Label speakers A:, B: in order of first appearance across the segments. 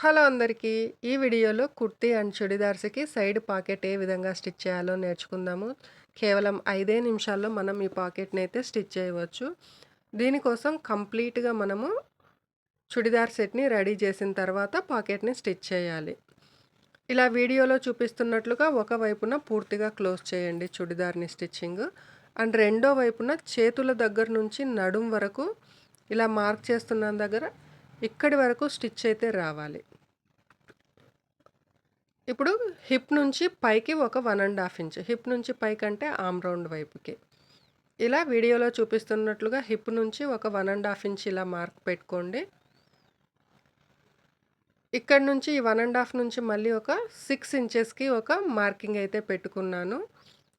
A: Hello అందరికీ. ఈ వీడియోలో కుర్తీ అండ్ చుడిదార్స్‌కి సైడ్ పాకెట్ ఏ విధంగా స్టిచ్ చేయాలో నేర్చుకుందాము. కేవలం 5 నిమిషాల్లో మనం ఈ పాకెట్‌నైతే స్టిచ్ చేయవచ్చు. దీనికోసం కంప్లీట్‌గా మనము చుడిదార్ సెట్‌ని రెడీ చేసిన తర్వాత పాకెట్‌ని స్టిచ్ చేయాలి. ఇలా వీడియోలో చూపిస్తున్నట్లుగా ఒక వైపున పూర్తిగా క్లోజ్ చేయండి చుడిదార్‌ని స్టిచ్చింగ్. అండ్ రెండో వైపున చేతుల దగ్గర నుంచి నడుం వరకు ఇలా మార్క్ చేస్తున్న దగ్గర ఇక్కడి వరకు స్టిచ్ అయితే రావాలి. ఇప్పుడు హిప్ నుంచి పైకి ఒక 1½ ఇంచ్. హిప్ నుంచి పైకంటే ఆర్మ్ రౌండ్ వైపుకి. ఇలా వీడియోలో చూపిస్తున్నట్లుగా హిప్ నుంచి ఒక 1½ ఇంచ్ ఇలా మార్క్ పెట్టుకోండి. ఇక్కడ నుంచి ఈ 1½ నుంచి మళ్ళీ ఒక 6 ఇంచెస్‌కి ఒక మార్కింగ్ అయితే పెట్టుకున్నాను.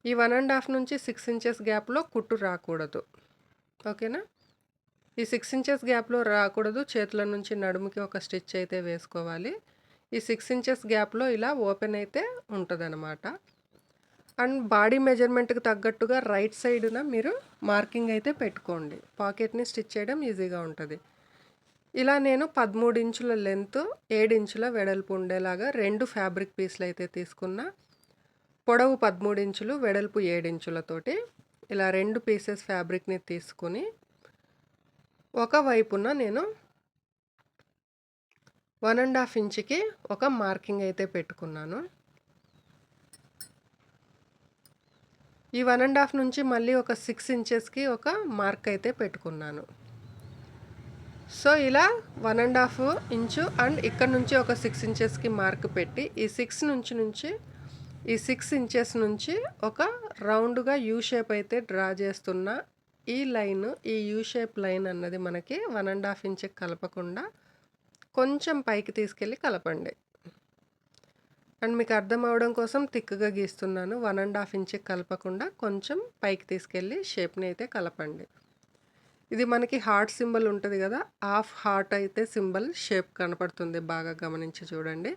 A: ఈ 1½ నుంచి 6 ఇంచెస్ గ్యాప్‌లో కుట్టు రాకూడదు. ఓకేనా? ఈ 6 ఇంచెస్ గ్యాప్‌లో రాకూడదు. చేతుల నుంచి నడుముకి ఒక స్టిచ్ అయితే వేసుకోవాలి. ఈ 6 ఇంచెస్ గ్యాప్‌లో ఇలా ఓపెన్ అయితే ఉంటదనమాట. అండ్ బాడీ మెజర్‌మెంట్‌కి తగ్గట్టుగా రైట్ సైడున మీరు మార్కింగ్ అయితే పెట్టుకోండి. పాకెట్‌ని స్టిచ్ చేయడం ఈజీగా ఉంటది. ఇలా నేను 13 ఇంచుల లెంత్, 7 ఇంచుల వెడల్పు ఉండేలాగా 2 ఫ్యాబ్రిక్ పీస్‌లు అయితే తీసుకున్నా. పొడవు 13 ఇంచులు, వెడల్పు 7 ఇంచులతోటి ఇలా 2 పీసెస్ ఫ్యాబ్రిక్‌ని తీసుకొని ఒక వైపున నేను 1½ ఇంచ్‌కి ఒక మార్కింగ్ అయితే పెట్టుకున్నాను. ఈ 1½ నుంచి మళ్ళీ ఒక 6 ఇంచెస్‌కి ఒక మార్క్ అయితే పెట్టుకున్నాను. సో, ఇలా 1½ ఇంచు అండ్ ఇక్కడ నుంచి ఒక 6 ఇంచెస్‌కి మార్క్ పెట్టి ఈ 6 ఇంచెస్ నుంచి ఒక రౌండ్‌గా యూ షేప్ అయితే డ్రా చేస్తున్నా. ఈ లైన్, ఈ యూ షేప్ లైన్ అన్నది మనకి 1½ ఇంచ్‌కి కలపకుండా కొంచెం పైకి తీసుకెళ్ళి కలపండి. అండ్ మీకు అర్థం అవ్వడం కోసం థిక్‌గా గీస్తున్నాను. 1½ ఇంచ్‌కి కలపకుండా కొంచెం పైకి తీసుకెళ్ళి షేప్‌ని అయితే కలపండి. ఇది మనకి హార్ట్ సింబల్ ఉంటది గదా! హాఫ్ హార్ట్ అయితే సింబల్ షేప్ కనపడుతుంది. బాగా గమనించి చూడండి.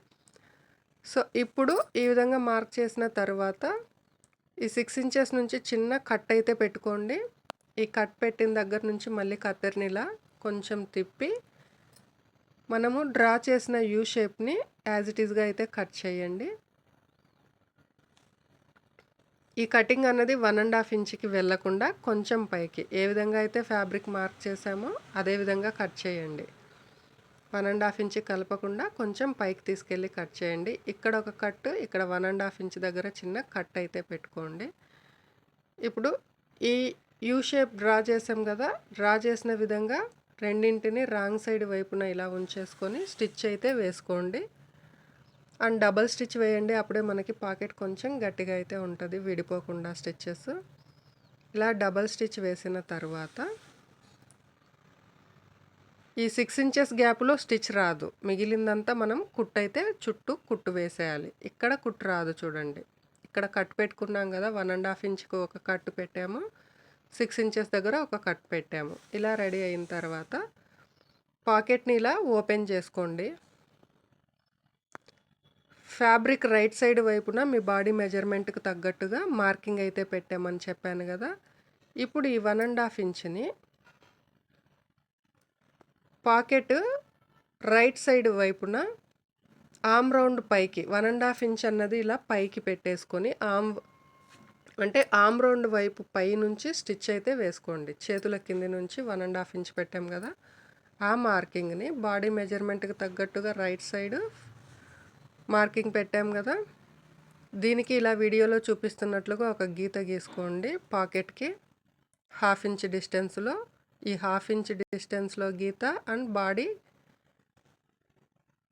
A: సో, ఇప్పుడు ఈ విధంగా మార్క్ చేసిన తర్వాత ఈ 6 ఇంచెస్ నుంచి చిన్న కట్ అయితే పెట్టుకోండి. ఈ కట్ పెట్టిన దగ్గర నుంచి మళ్ళీ కత్తెరని ఇలా కొంచెం తిప్పి మనము డ్రా చేసిన యూ షేప్‌ని యాజ్ ఇట్ ఈస్‌గా అయితే కట్ చేయండి. ఈ కటింగ్ అన్నది 1½ ఇంచ్‌కి వెళ్ళకుండా కొంచెం పైకి ఏ విధంగా అయితే ఫ్యాబ్రిక్ మార్క్ చేసామో అదే విధంగా కట్ చేయండి. 1½ ఇంచ్‌కి కలపకుండా కొంచెం పైకి తీసుకెళ్ళి కట్ చేయండి. ఇక్కడ ఒక కట్, ఇక్కడ 1½ ఇంచ్ దగ్గర చిన్న కట్ అయితే పెట్టుకోండి. ఇప్పుడు ఈ యూ షేప్ డ్రా చేసాం కదా! డ్రా చేసిన విధంగా రెండింటిని రాంగ్ సైడ్ వైపున ఇలా ఉంచేసుకొని స్టిచ్ అయితే వేసుకోండి. అండ్ డబల్ స్టిచ్ వేయండి. అప్పుడే మనకి పాకెట్ కొంచెం గట్టిగా అయితే ఉంటుంది, విడిపోకుండా స్టిచ్చెస్. ఇలా డబల్ స్టిచ్ వేసిన తర్వాత ఈ 6 ఇంచెస్ గ్యాప్‌లో స్టిచ్ రాదు. మిగిలిందంతా మనం కుట్టయితే చుట్టూ కుట్టు వేసేయాలి. ఇక్కడ కుట్టు రాదు చూడండి. ఇక్కడ కట్ పెట్టుకున్నాం కదా! 1½ ఇంచ్‌కి ఒక కట్ పెట్టాము. 6 ఇంచెస్ దగ్గర ఒక కట్ పెట్టాము. ఇలా రెడీ అయిన తర్వాత పాకెట్‌ని ఇలా ఓపెన్ చేసుకోండి. ఫ్యాబ్రిక్ రైట్ సైడ్ వైపున మీ బాడీ మెజర్‌మెంట్‌కి తగ్గట్టుగా మార్కింగ్ అయితే పెట్టామని చెప్పాను కదా! ఇప్పుడు ఈ 1½ ఇంచ్‌ని పాకెట్ రైట్ సైడ్ వైపున ఆర్మ్ రౌండ్ పైకి 1½ ఇంచ్ అన్నది ఇలా పైకి పెట్టేసుకొని ఆర్మ్ రౌండ్ వైపు పై నుంచి స్టిచ్ అయితే వేసుకోండి. చేతుల కింది నుంచి 1½ ఇంచ్ పెట్టాం కదా! ఆ మార్కింగ్‌ని బాడీ మెజర్‌మెంట్‌కి తగ్గట్టుగా రైట్ సైడ్ మార్కింగ్ పెట్టాం కదా! దీనికి ఇలా వీడియోలో చూపిస్తున్నట్లుగా ఒక గీత గీసుకోండి. పాకెట్‌కి 1/2 ఇంచ్ డిస్టెన్స్‌లో ఈ 1/2 ఇంచ్ డిస్టెన్స్‌లో గీత అండ్ బాడీ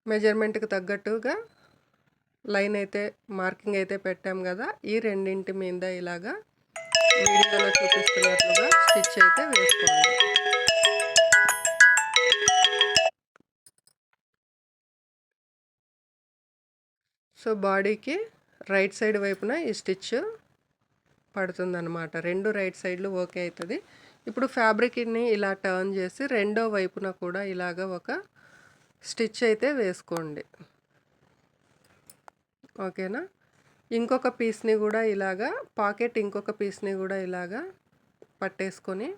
A: మెజర్‌మెంట్‌కి తగ్గట్టుగా లైన్ అయితే మార్కింగ్ అయితే పెట్టాం కదా! ఈ రెండింటి మీద ఇలాగా వీడియోలో చూపిస్తున్నట్లుగా స్టిచ్ అయితే వేసుకోండి. సో, బాడీకి రైట్ సైడ్ వైపున ఈ స్టిచ్ పడుతుందనమాట. 2 రైట్ సైడ్‌లు ఓకే అయితది. ఇప్పుడు ఫ్యాబ్రిక్‌ని ఇలా టర్న్ చేసి రెండో వైపున కూడా ఇలాగ ఒక స్టిచ్ అయితే వేసుకోండి. ఓకేనా? ఇంకొక పీస్‌ని కూడా ఇలాగా ఇంకొక పీస్‌ని కూడా ఇలాగా పట్టేసుకొని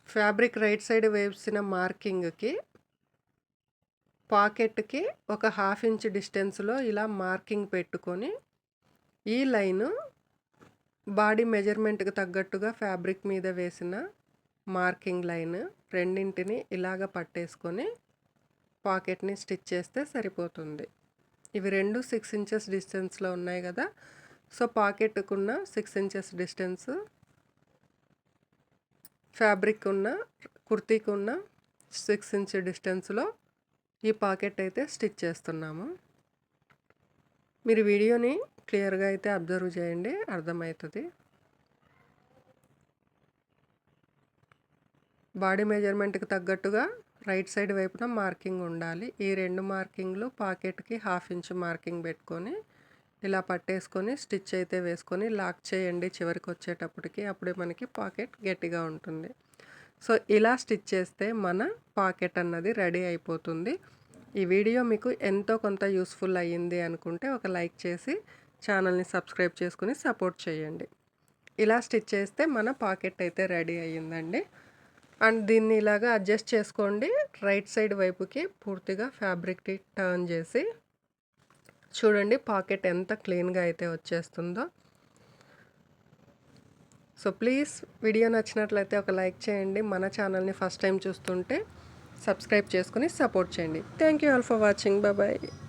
A: ఫ్యాబ్రిక్ రైట్ సైడ్ వేసిన మార్కింగ్‌కి పాకెట్‌కి ఒక హాఫ్ ఇంచ్ డిస్టెన్స్‌లో ఇలా మార్కింగ్ పెట్టుకొని, ఈ లైను బాడీ మెజర్‌మెంట్‌కి తగ్గట్టుగా ఫ్యాబ్రిక్ మీద వేసిన మార్కింగ్ లైన్ రెండింటిని ఇలాగ పట్టేసుకొని పాకెట్‌ని స్టిచ్ చేస్తే సరిపోతుంది. ఇవి 2 6 ఇంచెస్ డిస్టెన్స్‌లో ఉన్నాయి గదా! సో, పాకెట్‌కున్న 6 ఇంచెస్ డిస్టెన్స్, ఫ్యాబ్రిక్ ఉన్న కుర్తీకున్న 6 ఇంచ్ డిస్టెన్స్‌లో ఈ పాకెట్ అయితే స్టిచ్ చేస్తున్నాము. మీరు వీడియోని క్లియర్‌గా అయితే అబ్జర్వ్ చేయండి, అర్థమవుతది. బాడీ మెజర్‌మెంట్‌కి తగ్గట్టుగా రైట్ సైడ్ వైపున మార్కింగ్ ఉండాలి. ఈ 2 మార్కింగ్‌లు పాకెట్‌కి హాఫ్ ఇంచ్ మార్కింగ్ పెట్టుకొని, ఇలా పట్టేసుకొని స్టిచ్ అయితే వేసుకొని లాక్ చేయండి చివరికొచ్చేటప్పటికి. అప్పుడే మనకి పాకెట్ గట్టిగా ఉంటుంది. సో, ఇలా స్టిచ్ చేస్తే మన పాకెట్ అన్నది రెడీ అయిపోతుంది. ఈ వీడియో మీకు ఎంతో కొంత యూస్‌ఫుల్ అయ్యింది అనుకుంటే ఒక లైక్ చేసి ఛానల్‌ని సబ్స్క్రైబ్ చేసుకొని సపోర్ట్ చేయండి. ఇలా స్టిచ్ చేస్తే మన పాకెట్ అయితే రెడీ అయ్యిందండి. అండ్ దీన్ని ఇలాగా అడ్జస్ట్ చేసుకోండి. రైట్ సైడ్ వైపుకి పూర్తిగా ఫ్యాబ్రిక్‌ని టర్న్ చేసి చూడండి పాకెట్ ఎంత క్లీన్‌గా అయితే వచ్చేస్తుందో. సో, ప్లీజ్ వీడియో నచ్చినట్లయితే ఒక లైక్ చేయండి. మన ఛానల్‌ని ఫస్ట్ టైం చూస్తుంటే సబ్స్క్రైబ్ చేసుకొని సపోర్ట్ చేయండి. Thank you all for watching. Bye.